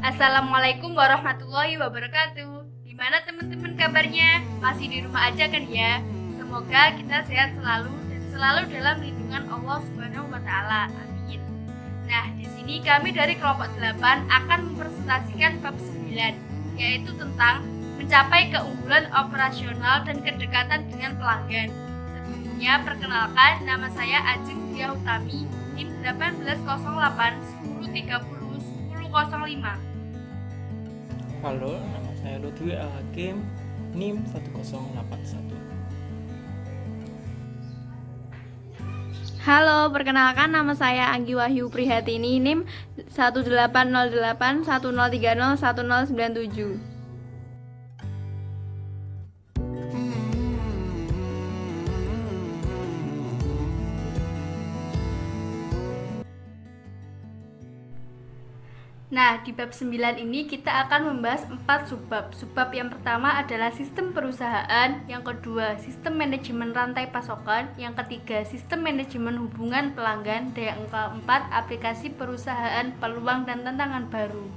Assalamualaikum warahmatullahi wabarakatuh. Gimana teman-teman kabarnya? Masih di rumah aja kan ya? Semoga kita sehat selalu dan selalu dalam lindungan Allah Subhanahu wa taala. Amin. Nah, di sini kami dari kelompok 8 akan mempresentasikan bab 9, yaitu tentang mencapai keunggulan operasional dan kedekatan dengan pelanggan. Sebelumnya perkenalkan, nama saya Ajeng Dia Utami, NIM 1808 1030 1005. Halo, nama saya Lutfi Al-Hakim, NIM 1081. Halo, perkenalkan nama saya Anggi Wahyu Prihatini, NIM 1808 1030 1097. Nah, di bab 9 ini kita akan membahas 4 subbab. Subbab yang pertama adalah sistem perusahaan, yang kedua sistem manajemen rantai pasokan, yang ketiga sistem manajemen hubungan pelanggan, dan yang keempat aplikasi perusahaan, peluang dan tantangan baru.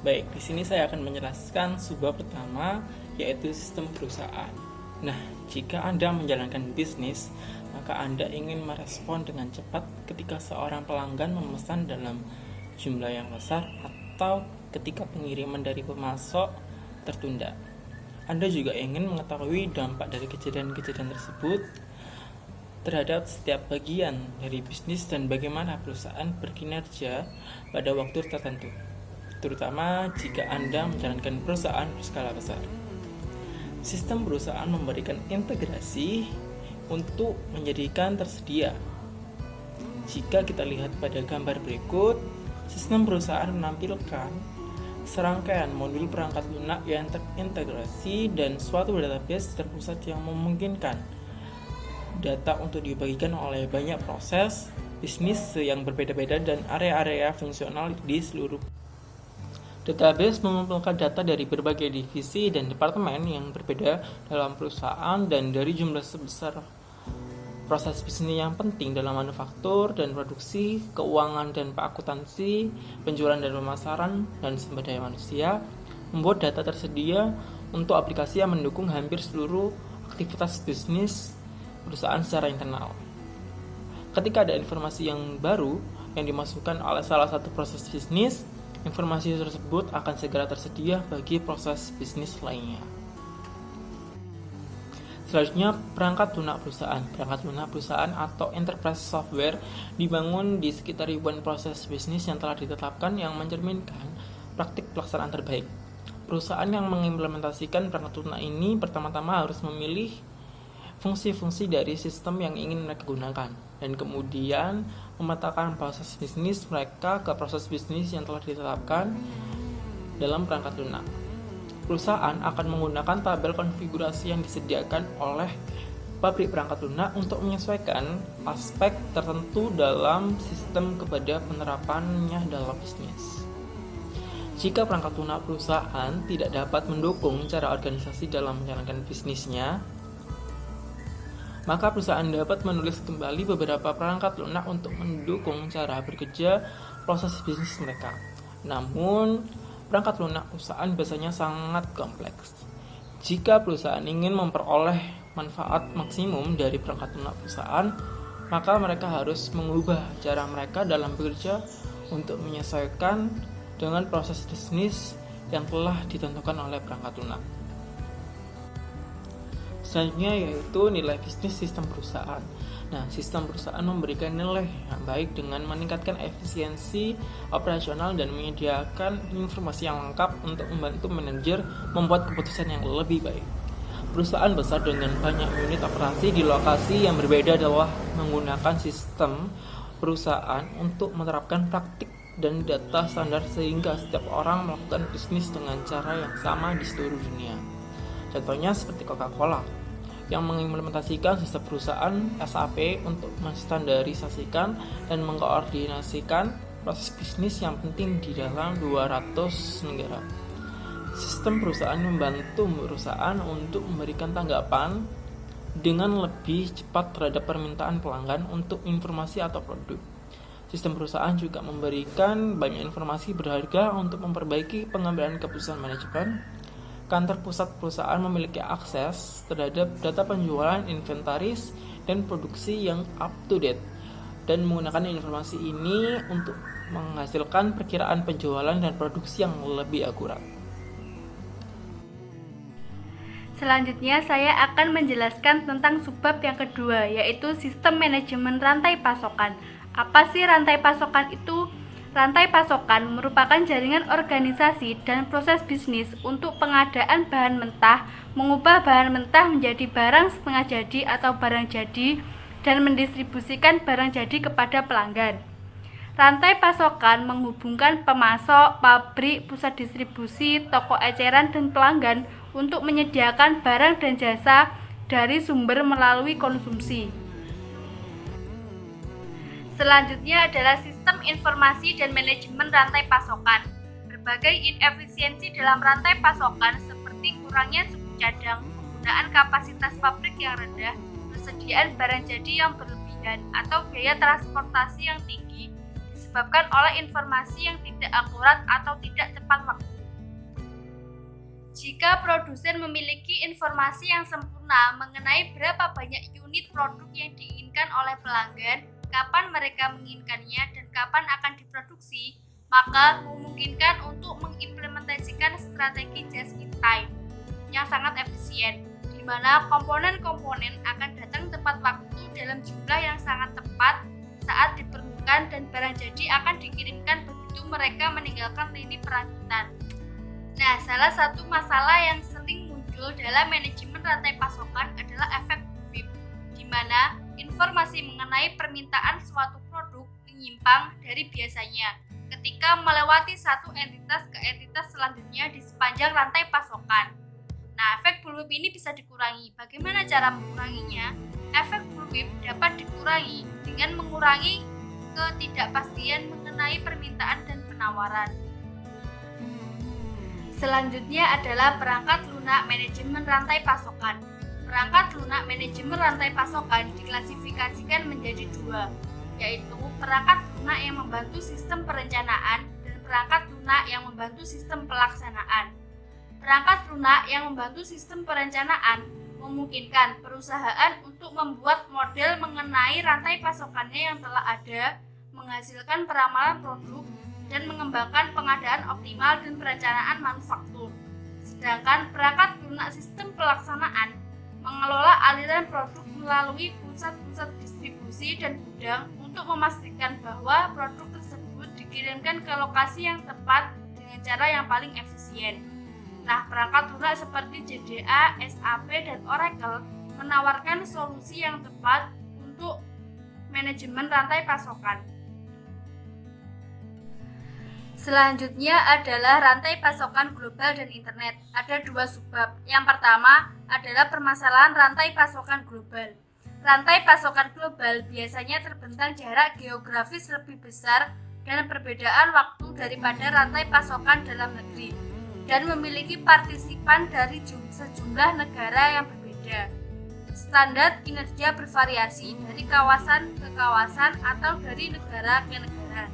Baik, di sini saya akan menjelaskan subbab pertama, yaitu sistem perusahaan. Nah, jika Anda menjalankan bisnis, maka Anda ingin merespon dengan cepat ketika seorang pelanggan memesan dalam jumlah yang besar atau ketika pengiriman dari pemasok tertunda. Anda juga ingin mengetahui dampak dari kejadian-kejadian tersebut terhadap setiap bagian dari bisnis dan bagaimana perusahaan berkinerja pada waktu tertentu, terutama jika Anda menjalankan perusahaan berskala besar. Sistem perusahaan memberikan integrasi untuk menjadikan tersedia. Jika kita lihat pada gambar berikut, sistem perusahaan menampilkan serangkaian modul perangkat lunak yang terintegrasi dan suatu database terpusat yang memungkinkan data untuk dibagikan oleh banyak proses bisnis yang berbeda-beda dan area-area fungsional di seluruh. Database mengumpulkan data dari berbagai divisi dan departemen yang berbeda dalam perusahaan dan dari jumlah sebesar proses bisnis yang penting dalam manufaktur dan produksi, keuangan dan akuntansi, penjualan dan pemasaran, dan sumber daya manusia, membuat data tersedia untuk aplikasi yang mendukung hampir seluruh aktivitas bisnis perusahaan secara internal. Ketika ada informasi yang baru yang dimasukkan oleh salah satu proses bisnis, informasi tersebut akan segera tersedia bagi proses bisnis lainnya. Selanjutnya, perangkat lunak perusahaan. Perangkat lunak perusahaan atau enterprise software dibangun di sekitar ribuan proses bisnis yang telah ditetapkan yang mencerminkan praktik pelaksanaan terbaik. Perusahaan yang mengimplementasikan perangkat lunak ini pertama-tama harus memilih fungsi-fungsi dari sistem yang ingin mereka gunakan dan kemudian memetakan proses bisnis mereka ke proses bisnis yang telah ditetapkan dalam perangkat lunak. Perusahaan akan menggunakan tabel konfigurasi yang disediakan oleh pabrik perangkat lunak untuk menyesuaikan aspek tertentu dalam sistem kepada penerapannya dalam bisnis. Jika perangkat lunak perusahaan tidak dapat mendukung cara organisasi dalam menjalankan bisnisnya, maka perusahaan dapat menulis kembali beberapa perangkat lunak untuk mendukung cara bekerja proses bisnis mereka. Namun, perangkat lunak perusahaan biasanya sangat kompleks. Jika perusahaan ingin memperoleh manfaat maksimum dari perangkat lunak perusahaan, maka mereka harus mengubah cara mereka dalam bekerja untuk menyesuaikan dengan proses bisnis yang telah ditentukan oleh perangkat lunak. Selanjutnya yaitu nilai bisnis sistem perusahaan. Nah, sistem perusahaan memberikan nilai yang baik dengan meningkatkan efisiensi operasional dan menyediakan informasi yang lengkap untuk membantu manajer membuat keputusan yang lebih baik. Perusahaan besar dengan banyak unit operasi di lokasi yang berbeda adalah menggunakan sistem perusahaan untuk menerapkan praktik dan data standar sehingga setiap orang melakukan bisnis dengan cara yang sama di seluruh dunia. Contohnya seperti Coca-Cola yang mengimplementasikan sistem perusahaan SAP untuk menstandarisasikan dan mengkoordinasikan proses bisnis yang penting di dalam 200 negara. Sistem perusahaan membantu perusahaan untuk memberikan tanggapan dengan lebih cepat terhadap permintaan pelanggan untuk informasi atau produk. Sistem perusahaan juga memberikan banyak informasi berharga untuk memperbaiki pengambilan keputusan manajemen. Kantor pusat perusahaan memiliki akses terhadap data penjualan, inventaris, dan produksi yang up to date, dan menggunakan informasi ini untuk menghasilkan perkiraan penjualan dan produksi yang lebih akurat. Selanjutnya saya akan menjelaskan tentang subbab yang kedua, yaitu sistem manajemen rantai pasokan. Apa sih rantai pasokan itu? Rantai pasokan merupakan jaringan organisasi dan proses bisnis untuk pengadaan bahan mentah, mengubah bahan mentah menjadi barang setengah jadi atau barang jadi, dan mendistribusikan barang jadi kepada pelanggan. Rantai pasokan menghubungkan pemasok, pabrik, pusat distribusi, toko eceran, dan pelanggan untuk menyediakan barang dan jasa dari sumber melalui konsumsi. Selanjutnya adalah sistem informasi dan manajemen rantai pasokan. Berbagai inefisiensi dalam rantai pasokan seperti kurangnya suku cadang, penggunaan kapasitas pabrik yang rendah, persediaan barang jadi yang berlebihan, atau biaya transportasi yang tinggi disebabkan oleh informasi yang tidak akurat atau tidak tepat waktu. Jika produsen memiliki informasi yang sempurna mengenai berapa banyak unit produk yang diinginkan oleh pelanggan, kapan mereka menginginkannya, dan kapan akan diproduksi, maka memungkinkan untuk mengimplementasikan strategi just in time yang sangat efisien, di mana komponen-komponen akan datang tepat waktu dalam jumlah yang sangat tepat saat diperlukan, dan barang jadi akan dikirimkan begitu mereka meninggalkan lini perakitan. Nah, salah satu masalah yang sering muncul dalam manajemen rantai pasokan adalah efek whip, di mana informasi mengenai permintaan suatu produk menyimpang dari biasanya ketika melewati satu entitas ke entitas selanjutnya di sepanjang rantai pasokan. Nah, efek bullwhip ini bisa dikurangi. Bagaimana cara menguranginya? Efek bullwhip dapat dikurangi dengan mengurangi ketidakpastian mengenai permintaan dan penawaran. Selanjutnya adalah perangkat lunak manajemen rantai pasokan. Perangkat lunak manajemen rantai pasokan diklasifikasikan menjadi dua, yaitu perangkat lunak yang membantu sistem perencanaan dan perangkat lunak yang membantu sistem pelaksanaan. Perangkat lunak yang membantu sistem perencanaan memungkinkan perusahaan untuk membuat model mengenai rantai pasokannya yang telah ada, menghasilkan peramalan produk, dan mengembangkan pengadaan optimal dan perencanaan manufaktur. Sedangkan perangkat lunak sistem pelaksanaan mengelola aliran produk melalui pusat-pusat distribusi dan gudang untuk memastikan bahwa produk tersebut dikirimkan ke lokasi yang tepat dengan cara yang paling efisien. Nah, perangkat lunak seperti JDA, SAP, dan Oracle menawarkan solusi yang tepat untuk manajemen rantai pasokan. Selanjutnya adalah rantai pasokan global dan internet. Ada dua subbab. Yang pertama adalah permasalahan rantai pasokan global. Rantai pasokan global biasanya terbentang jarak geografis lebih besar dan perbedaan waktu daripada rantai pasokan dalam negeri, dan memiliki partisipan dari sejumlah negara yang berbeda. Standar kinerja bervariasi dari kawasan ke kawasan atau dari negara ke negara.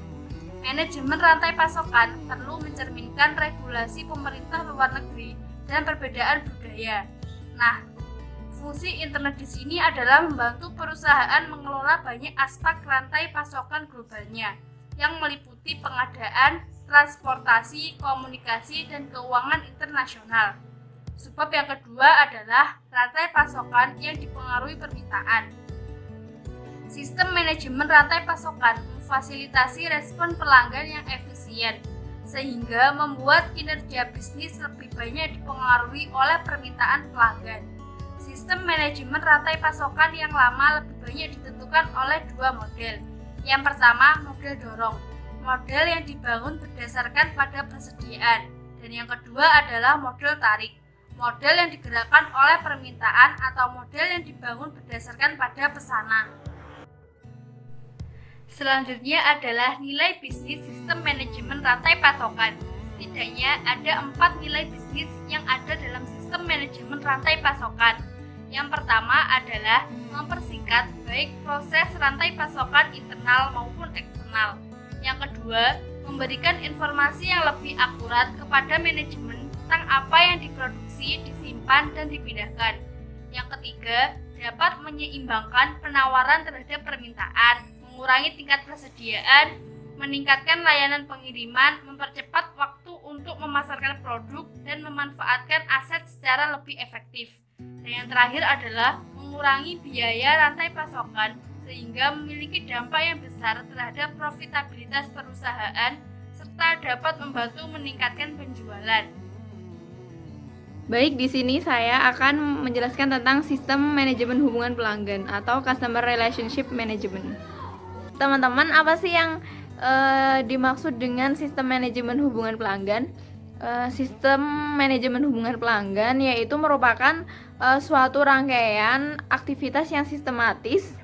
Manajemen rantai pasokan perlu mencerminkan regulasi pemerintah luar negeri dan perbedaan budaya. Nah, fungsi internet di sini adalah membantu perusahaan mengelola banyak aspek rantai pasokan globalnya, yang meliputi pengadaan, transportasi, komunikasi, dan keuangan internasional. Subbab yang kedua adalah rantai pasokan yang dipengaruhi permintaan. Sistem manajemen rantai pasokan memfasilitasi respon pelanggan yang efisien, sehingga membuat kinerja bisnis lebih banyak dipengaruhi oleh permintaan pelanggan. Sistem manajemen rantai pasokan yang lama lebih banyak ditentukan oleh dua model. Yang pertama, model dorong, model yang dibangun berdasarkan pada persediaan, dan yang kedua adalah model tarik, model yang digerakkan oleh permintaan atau model yang dibangun berdasarkan pada pesanan. Selanjutnya adalah nilai bisnis sistem manajemen rantai pasokan. Setidaknya ada 4 nilai bisnis yang ada dalam sistem manajemen rantai pasokan. Yang pertama adalah mempersingkat baik proses rantai pasokan internal maupun eksternal. eksternal. Yang kedua, memberikan informasi yang lebih akurat kepada manajemen tentang apa yang diproduksi, disimpan, dan dipindahkan. Yang ketiga, dapat menyeimbangkan penawaran terhadap permintaan, mengurangi tingkat persediaan, meningkatkan layanan pengiriman, mempercepat waktu untuk memasarkan produk, dan memanfaatkan aset secara lebih efektif. Dan yang terakhir adalah mengurangi biaya rantai pasokan sehingga memiliki dampak yang besar terhadap profitabilitas perusahaan serta dapat membantu meningkatkan penjualan. Baik, di sini saya akan menjelaskan tentang sistem manajemen hubungan pelanggan atau Customer Relationship Management. Teman-teman, apa sih yang dimaksud dengan sistem manajemen hubungan pelanggan? Sistem manajemen hubungan pelanggan yaitu merupakan suatu rangkaian aktivitas yang sistematis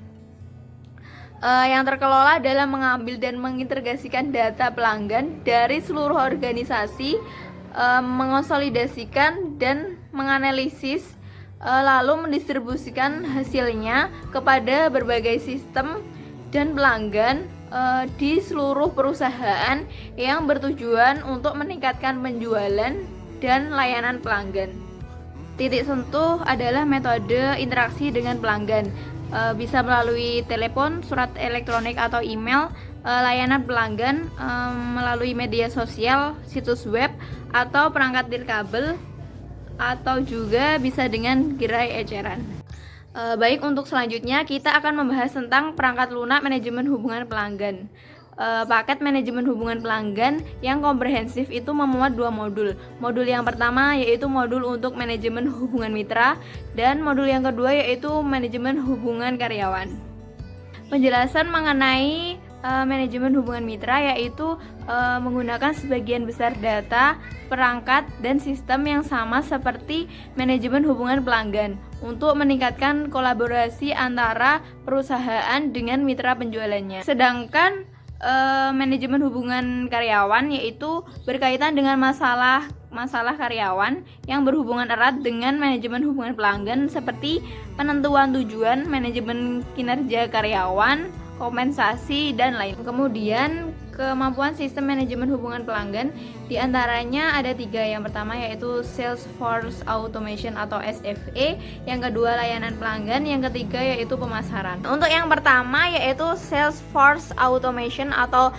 yang terkelola dalam mengambil dan mengintegrasikan data pelanggan dari seluruh organisasi, mengonsolidasikan dan menganalisis, lalu mendistribusikan hasilnya kepada berbagai sistem dan pelanggan di seluruh perusahaan yang bertujuan untuk meningkatkan penjualan dan layanan pelanggan. Titik sentuh adalah metode interaksi dengan pelanggan, bisa melalui telepon, surat elektronik atau email, layanan pelanggan melalui media sosial, situs web, atau perangkat nirkabel, atau juga bisa dengan gerai eceran. Baik, untuk selanjutnya kita akan membahas tentang perangkat lunak manajemen hubungan pelanggan. Paket manajemen hubungan pelanggan yang komprehensif itu memuat 2 modul. Modul yang pertama yaitu modul untuk manajemen hubungan mitra, dan modul yang kedua yaitu manajemen hubungan karyawan. Penjelasan mengenai manajemen hubungan mitra yaitu menggunakan sebagian besar data, perangkat, dan sistem yang sama seperti manajemen hubungan pelanggan untuk meningkatkan kolaborasi antara perusahaan dengan mitra penjualannya. Sedangkan manajemen hubungan karyawan yaitu berkaitan dengan masalah karyawan yang berhubungan erat dengan manajemen hubungan pelanggan seperti penentuan tujuan, manajemen kinerja karyawan, kompensasi, dan lain. Kemudian kemampuan sistem manajemen hubungan pelanggan diantaranya ada 3. Yang pertama yaitu Salesforce Automation atau SFA, yang kedua layanan pelanggan, yang ketiga yaitu pemasaran. Untuk yang pertama yaitu Salesforce Automation atau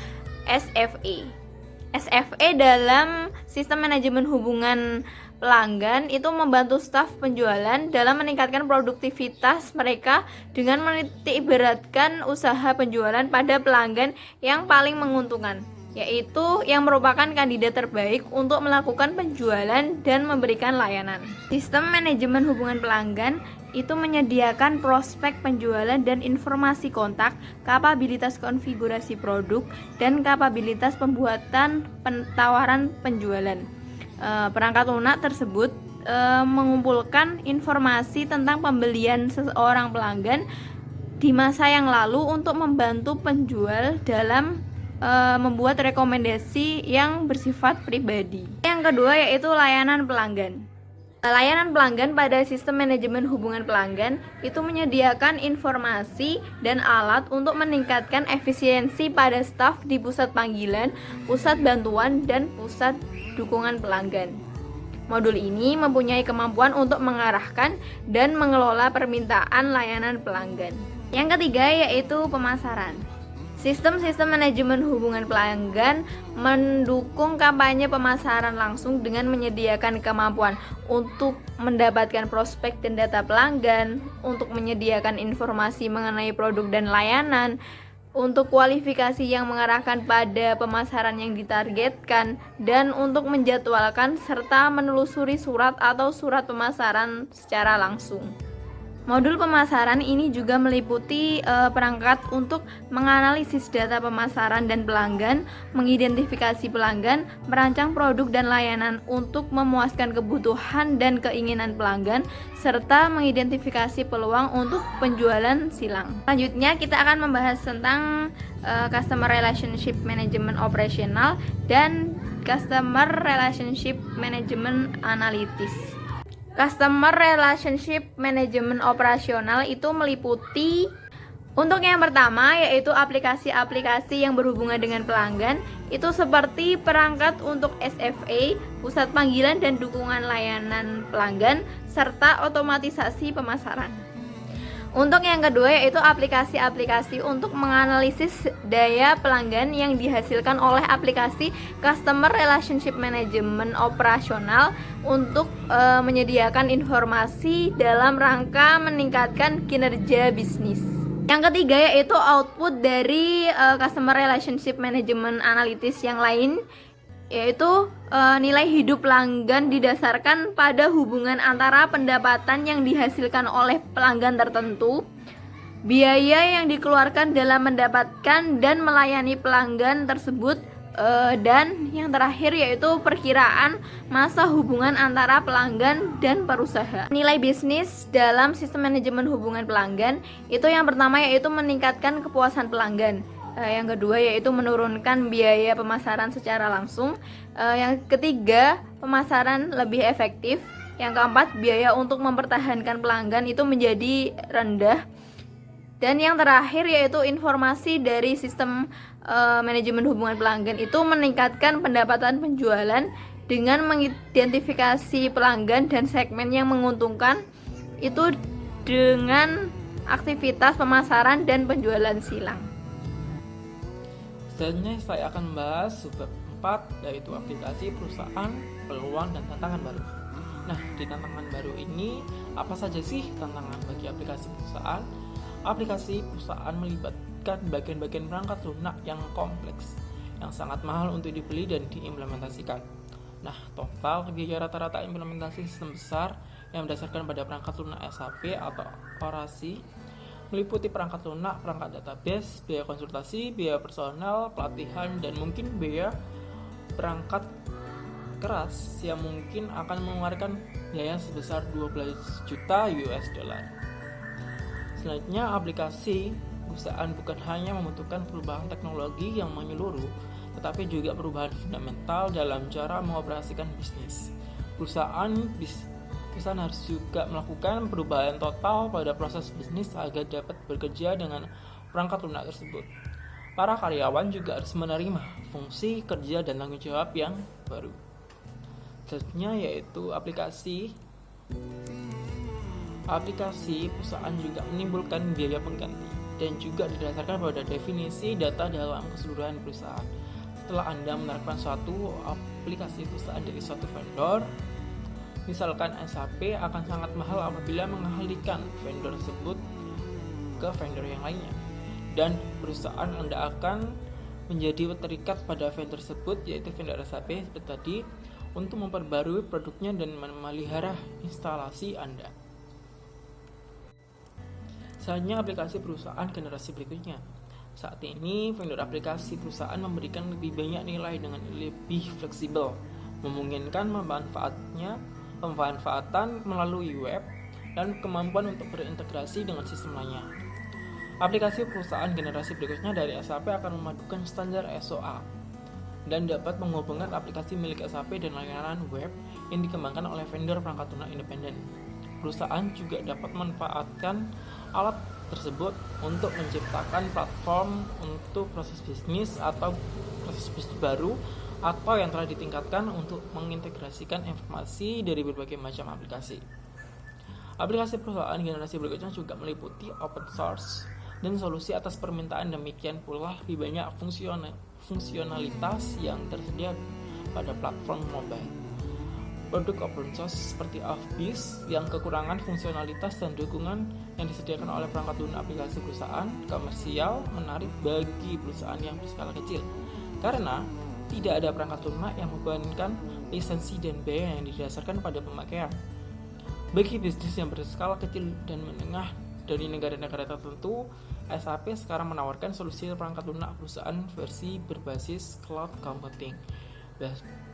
SFA. SFA dalam sistem manajemen hubungan pelanggan itu membantu staf penjualan dalam meningkatkan produktivitas mereka dengan menitikberatkan usaha penjualan pada pelanggan yang paling menguntungkan, yaitu yang merupakan kandidat terbaik untuk melakukan penjualan dan memberikan layanan. Sistem manajemen hubungan pelanggan itu menyediakan prospek penjualan dan informasi kontak, kapabilitas konfigurasi produk, dan kapabilitas pembuatan tawaran penjualan. Perangkat lunak tersebut mengumpulkan informasi tentang pembelian seseorang pelanggan di masa yang lalu untuk membantu penjual dalam membuat rekomendasi yang bersifat pribadi. Yang kedua yaitu layanan pelanggan. Layanan pelanggan pada sistem manajemen hubungan pelanggan itu menyediakan informasi dan alat untuk meningkatkan efisiensi pada staf di pusat panggilan, pusat bantuan, dan pusat dukungan pelanggan. Modul ini mempunyai kemampuan untuk mengarahkan dan mengelola permintaan layanan pelanggan. Yang ketiga yaitu pemasaran. Sistem-sistem manajemen hubungan pelanggan mendukung kampanye pemasaran langsung dengan menyediakan kemampuan untuk mendapatkan prospek dan data pelanggan, untuk menyediakan informasi mengenai produk dan layanan, untuk kualifikasi yang mengarahkan pada pemasaran yang ditargetkan, dan untuk menjadwalkan serta menelusuri surat atau surat pemasaran secara langsung. Modul pemasaran ini juga meliputi perangkat untuk menganalisis data pemasaran dan pelanggan, mengidentifikasi pelanggan, merancang produk dan layanan untuk memuaskan kebutuhan dan keinginan pelanggan, serta mengidentifikasi peluang untuk penjualan silang. Selanjutnya kita akan membahas tentang Customer Relationship Management Operational dan Customer Relationship Management Analytics. Customer Relationship Management Operasional itu meliputi Untuk yang pertama yaitu aplikasi-aplikasi yang berhubungan dengan pelanggan, itu seperti perangkat untuk SFA, pusat panggilan dan dukungan layanan pelanggan, serta otomatisasi pemasaran. Untuk yang kedua yaitu aplikasi-aplikasi untuk menganalisis daya pelanggan yang dihasilkan oleh aplikasi Customer Relationship Management operasional untuk menyediakan informasi dalam rangka meningkatkan kinerja bisnis. Yang ketiga yaitu output dari Customer Relationship Management Analytics yang lain, yaitu nilai hidup pelanggan didasarkan pada hubungan antara pendapatan yang dihasilkan oleh pelanggan tertentu, biaya yang dikeluarkan dalam mendapatkan dan melayani pelanggan tersebut, dan yang terakhir yaitu perkiraan masa hubungan antara pelanggan dan perusahaan. Nilai bisnis dalam sistem manajemen hubungan pelanggan itu yang pertama yaitu meningkatkan kepuasan pelanggan. Yang kedua yaitu menurunkan biaya pemasaran secara langsung. Yang ketiga, pemasaran lebih efektif. Yang keempat, biaya untuk mempertahankan pelanggan itu menjadi rendah. Dan yang terakhir yaitu informasi dari sistem manajemen hubungan pelanggan itu meningkatkan pendapatan penjualan dengan mengidentifikasi pelanggan dan segmen yang menguntungkan itu dengan aktivitas pemasaran dan penjualan silang. Selanjutnya saya akan membahas subbab 4 yaitu aplikasi perusahaan, peluang dan tantangan baru. Nah, di tantangan baru ini apa saja sih tantangan bagi aplikasi perusahaan? Aplikasi perusahaan melibatkan bagian-bagian perangkat lunak yang kompleks, yang sangat mahal untuk dibeli dan diimplementasikan. Nah, total biaya rata-rata implementasi sistem besar yang berdasarkan pada perangkat lunak SAP atau Orasi meliputi perangkat lunak, perangkat database, biaya konsultasi, biaya personal, pelatihan, dan mungkin biaya perangkat keras yang mungkin akan mengeluarkan biaya sebesar 12 juta US dollar. Selanjutnya, aplikasi perusahaan bukan hanya membutuhkan perubahan teknologi yang menyeluruh, tetapi juga perubahan fundamental dalam cara mengoperasikan bisnis. Perusahaan harus juga melakukan perubahan total pada proses bisnis agar dapat bekerja dengan perangkat lunak tersebut. Para karyawan juga harus menerima fungsi kerja dan tanggung jawab yang baru. Selanjutnya yaitu aplikasi perusahaan juga menimbulkan biaya pengganti dan juga didasarkan pada definisi data dalam keseluruhan perusahaan. Setelah Anda menerapkan suatu aplikasi perusahaan dari suatu vendor, misalkan SAP, akan sangat mahal apabila mengalihkan vendor tersebut ke vendor yang lainnya. Dan perusahaan Anda akan menjadi terikat pada vendor tersebut, yaitu vendor SAP seperti tadi, untuk memperbarui produknya dan memelihara instalasi Anda. Selanjutnya aplikasi perusahaan generasi berikutnya. Saat ini vendor aplikasi perusahaan memberikan lebih banyak nilai dengan lebih fleksibel, memungkinkan pemanfaatan melalui web dan kemampuan untuk berintegrasi dengan sistem lainnya. Aplikasi perusahaan generasi berikutnya dari SAP akan memadukan standar SOA dan dapat menghubungkan aplikasi milik SAP dan layanan web yang dikembangkan oleh vendor perangkat lunak independen. Perusahaan juga dapat memanfaatkan alat tersebut untuk menciptakan platform untuk proses bisnis atau proses bisnis baru atau yang telah ditingkatkan untuk mengintegrasikan informasi dari berbagai macam aplikasi. Aplikasi perusahaan generasi berikutnya juga meliputi open source dan solusi atas permintaan, demikian pula lebih banyak fungsionalitas yang tersedia pada platform mobile. Produk open source seperti Office yang kekurangan fungsionalitas dan dukungan yang disediakan oleh perangkat lunak aplikasi perusahaan komersial menarik bagi perusahaan yang berskala kecil, karena tidak ada perangkat lunak yang membebankan lisensi dan biaya yang didasarkan pada pemakaian. Bagi bisnis yang berskala kecil dan menengah dari negara-negara tertentu, SAP sekarang menawarkan solusi perangkat lunak perusahaan versi berbasis cloud computing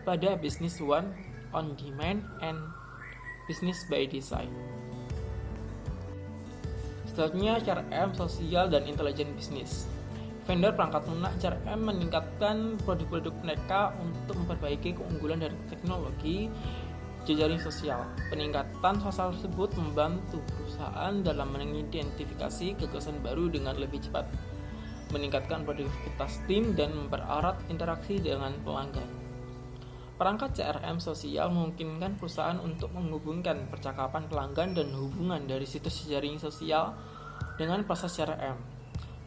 pada Business One on Demand and Business by Design. Selanjutnya, CRM sosial dan intelijen bisnis. Vendor perangkat lunak CRM meningkatkan produk-produk mereka untuk memperbaiki keunggulan dari teknologi jejaring sosial. Peningkatan sosial tersebut membantu perusahaan dalam mengidentifikasi gagasan baru dengan lebih cepat, meningkatkan produktivitas tim, dan mempererat interaksi dengan pelanggan. Perangkat CRM sosial memungkinkan perusahaan untuk menghubungkan percakapan pelanggan dan hubungan dari situs jejaring sosial dengan proses CRM.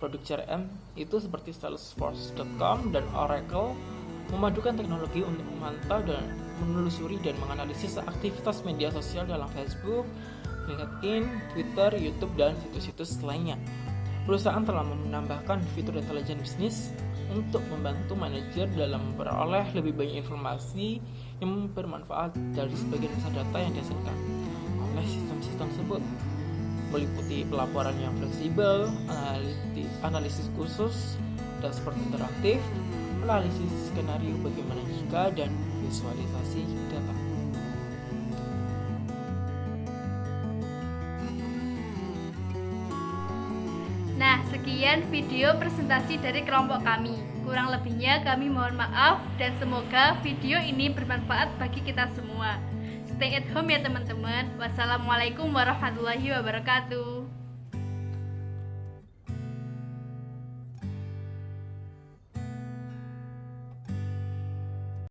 Produk CRM itu seperti Salesforce.com dan Oracle memadukan teknologi untuk memantau dan menelusuri dan menganalisis aktivitas media sosial dalam Facebook, LinkedIn, Twitter, YouTube, dan situs-situs lainnya. Perusahaan telah menambahkan fitur intelijen bisnis untuk membantu manajer dalam memperoleh lebih banyak informasi yang bermanfaat dari sebagian besar data yang dihasilkan oleh sistem-sistem tersebut, meliputi pelaporan yang fleksibel, analisis khusus, dashboard interaktif, analisis skenario bagaimana jika, dan visualisasi data. Nah, sekian video presentasi dari kelompok kami. Kurang lebihnya kami mohon maaf dan semoga video ini bermanfaat bagi kita semua. Stay at home ya teman-teman. Wassalamualaikum warahmatullahi wabarakatuh.